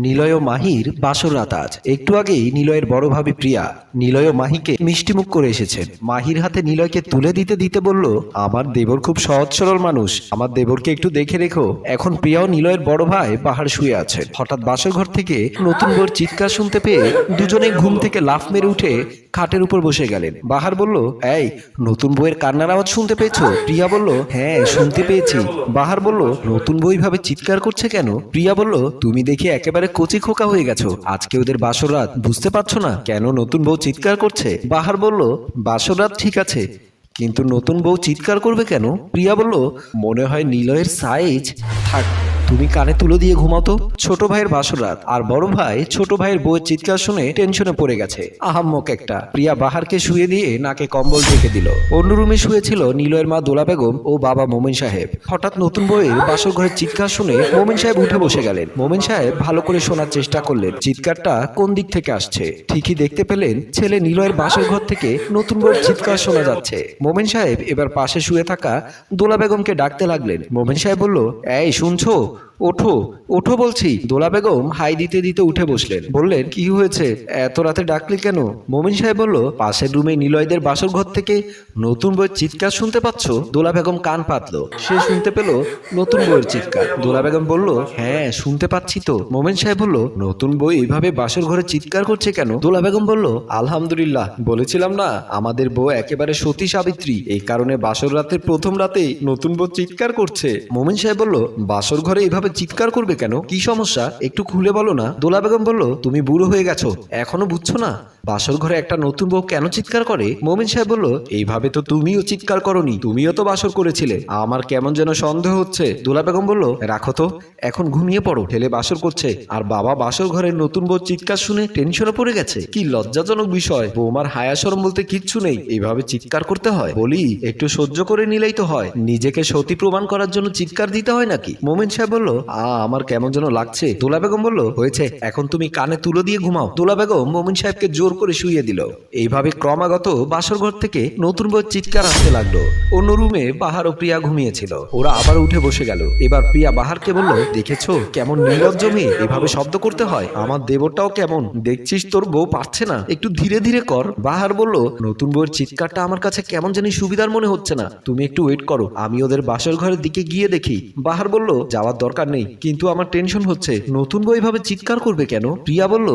নিলয় ও মাহির বাসর রাত আজ। একটু আগেই নিলয়ের বড় ভাবি প্রিয়া নিলয় ও মাহিকে মিষ্টিমুখ করে এসেছেন। মাহির হাতে নিলয়কে তুলে দিতে দিতে বলল, আমার দেবর খুব সহজ সরল মানুষ, আমার দেবরকে একটু দেখে রেখো। এখন প্রিয়াও নিলয়ের বড় ভাই বাহার শুয়ে আছেন। হঠাৎ বাসর ঘর থেকে নতুন বউর চিৎকার শুনতে পেয়ে দুজনে ঘুম থেকে লাফ মেরে উঠে খাটের উপর বসে গেলেন। বাহার বলল, এই নতুন বউয়ের কান্নার আওয়াজ শুনতে পেয়েছো? প্রিয়া বলল, হ্যাঁ শুনতে পেয়েছি। বাহার বলল, নতুন বউ ভাবে চিৎকার করছে কেন? প্রিয়া বলল, তুমি দেখি একেবারে কচি খোকা হয়ে গেছো, আজকে ওদের বাসর রাত, বুঝতে পারছো না কেন নতুন বউ চিৎকার করছে? বাহার বলল, বাসর রাত ঠিক আছে, কিন্তু নতুন বউ চিৎকার করবে কেন? প্রিয়া বলল, মনে হয় নিলয়ের সাইজ। থাক, তুমি কানে তুলো দিয়ে ঘুমাও তো। ছোট ভাইয়ের বাসর রাত, আর বড় ভাই ছোট ভাইয়ের বউয়ের চিৎকার শুনে টেনশনে পড়ে গেছে। আহাম্মক একটা। প্রিয়া বাহারকে শুয়ে দিয়ে নাকে কম্বল ঢেকে দিল। অন্য রুমে শুয়েছিল নিলয়ের মা দোলা বেগম ও বাবা মোমিন সাহেব। হঠাৎ নতুন বউয়ের বাসর ঘরের চিৎকার শুনে মোমিন সাহেব উঠে বসে গেলেন। মোমিন সাহেব ভালো করে শোনার চেষ্টা করলেন চিৎকারটা কোন দিক থেকে আসছে। ঠিকই দেখতে পেলেন ছেলে নিলয়ের বাসর ঘর থেকে নতুন বউয়ের চিৎকার শোনা যাচ্ছে। মোমিন সাহেব এবার পাশে শুয়ে থাকা দোলা বেগমকে ডাকতে লাগলেন। মোমিন সাহেব বলল, এই শুনছো? ওঠো ওঠো বলছি। দোলা বেগম হাই দিতে দিতে উঠে বসলেন। বললেন, কি হয়েছে, এত রাতে ডাকলি কেন? মোমিন সাহেব বলল, পাশের রুমে নিলয়দের বাসর ঘর থেকে নতুন বউয়ের চিৎকার শুনতে পাচ্ছ? দোলা বেগম কান পাতলো। সে শুনতে পেল নতুন বউয়ের চিৎকার। দোলা বেগম বলল, হ্যাঁ শুনতে পাচ্ছি তো। মোমিন সাহেব বলল, নতুন বউ এইভাবে বাসর ঘরে চিৎকার করছে কেন? দোলা বেগম বলল, আলহামদুলিল্লাহ, বলেছিলাম না আমাদের বউ একেবারে সতী সাবিত্রী, এই কারণে বাসর রাতের প্রথম রাতেই নতুন বউ চিৎকার করছে। মোমিন সাহেব বলল, বাসর ঘরে এইভাবে চিৎকার করবে কেন? কি সমস্যা, একটু খুলে বলো না। দোলা বেগম বলল, তুমি বুড়ো হয়ে গেছো, এখনো বুঝছো না বাসর ঘরে একটা নতুন বউ কেন চিৎকার করে? মোমিন সাহেব বলল, এইভাবে তো তুমিও চিৎকার করনি, তুমিও তো বাসর করেছিলে, আমার কেমন যেন সন্দেহ হচ্ছে। দোলা বেগম বলল, রাখো তো, এখন ঘুমিয়ে পড়ো, ছেলে বাসর করছে আর বাবা বাসর ঘরের নতুন বউ চিৎকার শুনে টেনশনে পড়ে গেছে। কি লজ্জাজনক বিষয়, বৌমার হায়া শরম বলতে কিচ্ছু নেই, এইভাবে চিৎকার করতে হয়? বলি একটু সহ্য করে নিলেই তো হয়, নিজেকে সতী প্রমাণ করার জন্য চিৎকার দিতে হয় নাকি? মোমিন সাহেব বলল, আমার কেমন যেন লাগছে। দোলা বেগম বলল, হয়েছে, এখন তুমি কানে তুলো দিয়ে ঘুমাও। দোলা বেগম মোমিন সাহেবকে জোর করে শুইয়ে দিল। এইভাবে ক্রমাগত বাসর ঘর থেকে নতুন বউয়ের চিৎকার আসতে লাগলো। অন্য রুমে বাহার ও প্রিয়া ঘুমিয়েছিল। ওরা আবার উঠে বসে গেল। এবার প্রিয়া বাহারকে বলল, দেখেছো কেমন নির্লজ্জ মেয়ে, এভাবে শব্দ করতে হয়? আমার দেবরটাও কেমন, দেখছিস তোর বউ পারছে না, একটু ধীরে ধীরে কর। বাহার বলল, নতুন বউয়ের চিৎকারটা আমার কাছে কেমন জানি সুবিধার মনে হচ্ছে না, তুমি একটু ওয়েট করো, আমি ওদের বাসর ঘরের দিকে গিয়ে দেখি। বাহার বলল, যাওয়ার দরকার নেই, কিন্তু আমার টেনশন হচ্ছে, নতুন বউ এভাবে চিৎকার করবে কেন? প্রিয়া বলল,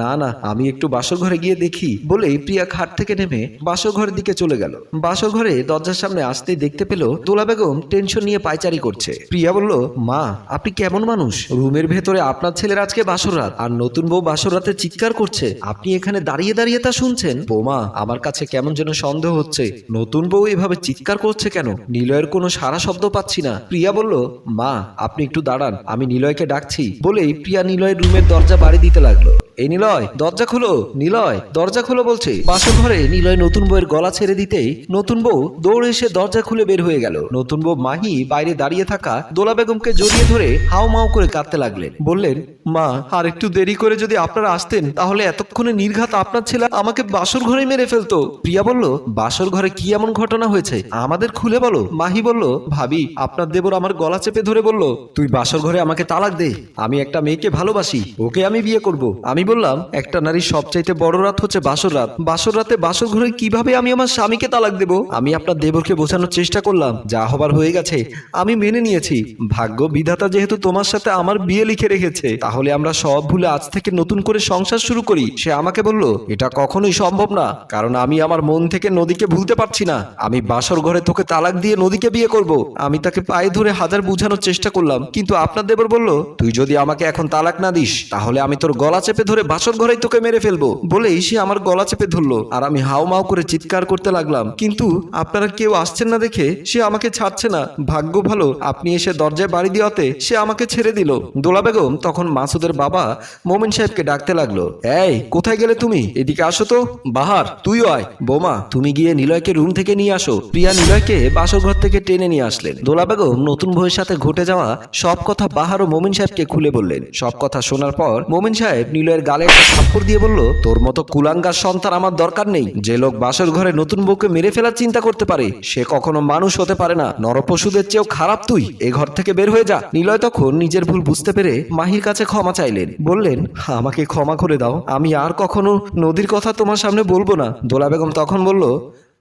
না না, আমি একটু বাসর ঘরে গিয়ে দেখি। বলেই প্রিয়া খাট থেকে নেমে বাসর ঘরের দিকে চলে গেল। বাসর ঘরে দরজার সামনে আসতেই দেখতে পেল দোলা বেগম টেনশন নিয়ে পায়চারি করছে। প্রিয়া বলল, মা আপনি কেমন মানুষ, রুমের ভেতরে আপনার ছেলের আজকে বাসর রাত আর নতুন বউ বাসর রাতে চিৎকার করছে, আপনি এখানে দাঁড়িয়ে দাঁড়িয়ে তা শুনছেন? বৌমা, আমার কাছে কেমন যেন সন্দেহ হচ্ছে, নতুন বউ এভাবে চিৎকার করছে কেন? নিলয়ের কোনো সারা শব্দ পাচ্ছি না। প্রিয়া বলল, মা আপনি একটু দাঁড়ান, আমি নিলয়কে ডাকছি। বলেই প্রিয়া নিলয়ের রুমের দরজা বাড়ি দিতে লাগলো। এই নিলয়, দরজা খোলো, নিলয় দরজা খোলো বলছে। বাসর ঘরে নিলয় নতুন বউয়ের গলা ছেড়ে দিতেই নতুন বউ দৌড়ে এসে দরজা খুলে বের হয়ে গেল। নতুন বউ মাহি বাইরে দাঁড়িয়ে থাকা দোলা বেগমকে জড়িয়ে ধরে হাও মাও করে কাঁদতে লাগলেন। বললেন, মা আর একটু দেরি করে যদি আপনারা আসতেন তাহলে এতক্ষণে নির্ঘাত আপনার ছেলে আমাকে বাসর ঘরে মেরে ফেলতো। প্রিয়া বলল, বাসর ঘরে কি এমন ঘটনা হয়েছে আমাদের খুলে বলো। মাহি বলল, ভাবি আপনার দেবর আমার গলা চেপে ধরে বলল, তুই বাসর ঘরে আমাকে তালাক দে, আমি একটা মেয়েকে ভালোবাসি, ওকে আমি বিয়ে করব। আমি বললাম, একটা নারীর সবচাইতে বড় রাত হচ্ছে বাসর রাত, বাসর রাতে বাসর ঘরে কিভাবে আমি আমার স্বামীকে তালাক দেব? আমি আপনার দেবরকে বোঝানোর চেষ্টা করলাম, যা হবার হয়ে গেছে, আমি মেনে নিয়েছি। ভাগ্য বিধাতা যেহেতু তোমার সাথে আমার বিয়ে লিখে রেখেছে, তাহলে আমরা সব ভুলে আজ থেকে নতুন করে সংসার শুরু করি। সে আমাকে বলল, এটা কখনোই সম্ভব না, কারণ আমি আমার মন থেকে নদীকে ভুলতে পারছি না, আমি বাসর ঘরে তোকে তালাক দিয়ে নদীকে বিয়ে করব। আমি তাকে পায়ে ধরে হাজার বোঝানোর চেষ্টা করলাম, কিন্তু আপনার দেবর বলল, তুই যদি আমাকে এখন তালাক না দিস তাহলে আমি তোর গলা চেপে ধরে বাসর ঘরেই তোকে মেরে ফেলবো। বলেই সে আমার গলা চেপে ধরলো আর আমি হাও মাও করে চিৎকার করতে লাগলাম, কিন্তু আপনারা কেউ আসছেন না দেখে সে আমাকে ছাড়ছে না। ভাগ্য ভালো আপনি এসে দরজায় বাড়ি দেওয়াতে সে আমাকে ছেড়ে দিল। দোলা বেগম তখন মাসুদের বাবা মোমিন সাহেবকে ডাকতে লাগলো, এই কোথায় গেলে তুমি, এদিকে আসো তো। বাহার তুইও আয়। বৌমা তুমি গিয়ে নিলয়কে রুম থেকে নিয়ে আসো। প্রিয়া নিলয়কে বাসর ঘর থেকে টেনে নিয়ে আসলেন। দোলা বেগম নতুন বউয়ের সাথে ঘটে যাওয়া সব কথা বাহার ও মোমিন সাহেবকে খুলে বললেন। সব কথা শোনার পর মোমিন সাহেব নিলয়ের গালে একটা থাপ্পড় দিয়ে বলল, তোর মতো কুলাঙ্গার সন্তান আমার দরকার নেই। যে লোক বাসর ঘরে নতুন বউকে মেরে ফেলার চিন্তা করতে পারে সে কখনো মানুষ হতে পারে না। নরপশুদের চেয়েও খারাপ তুই, এ ঘর থেকে বের হয়ে যা। নিলয় তখন নিজের ভুল বুঝতে পেরে মাহির কাছে ক্ষমা চাইলেন, বললেন, আমাকে ক্ষমা করে দাও, আমি আর কখনো নদীর কথা তোমার সামনে বলবো না। দোলা বেগম তখন বলল,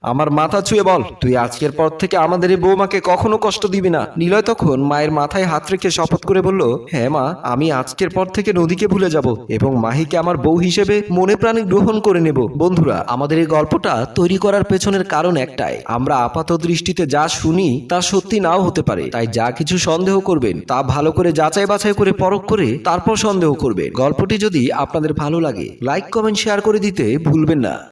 আমার মাথা ছুঁয়ে বল, তুই আজকের পর থেকে আমাদের এই বৌমাকে কখনো কষ্ট দিবি না। নিলয় তখন মায়ের মাথায় হাত রেখে শপথ করে বলল, হ্যাঁ মা, আমি আজকের পর থেকে নদীকে ভুলে যাব এবং মাহিকে আমার বউ হিসেবে মনে প্রাণে গ্রহণ করে নেব। বন্ধুরা, আমাদের এই গল্পটা তৈরি করার পেছনের কারণ একটাই, আমরা আপাত দৃষ্টিতে যা শুনি তা সত্যি নাও হতে পারে। তাই যা কিছু সন্দেহ করবেন তা ভালো করে যাচাই বাছাই করে পরখ করে তারপর সন্দেহ করবেন। গল্পটি যদি আপনাদের ভালো লাগে লাইক কমেন্ট শেয়ার করে দিতে ভুলবেন না।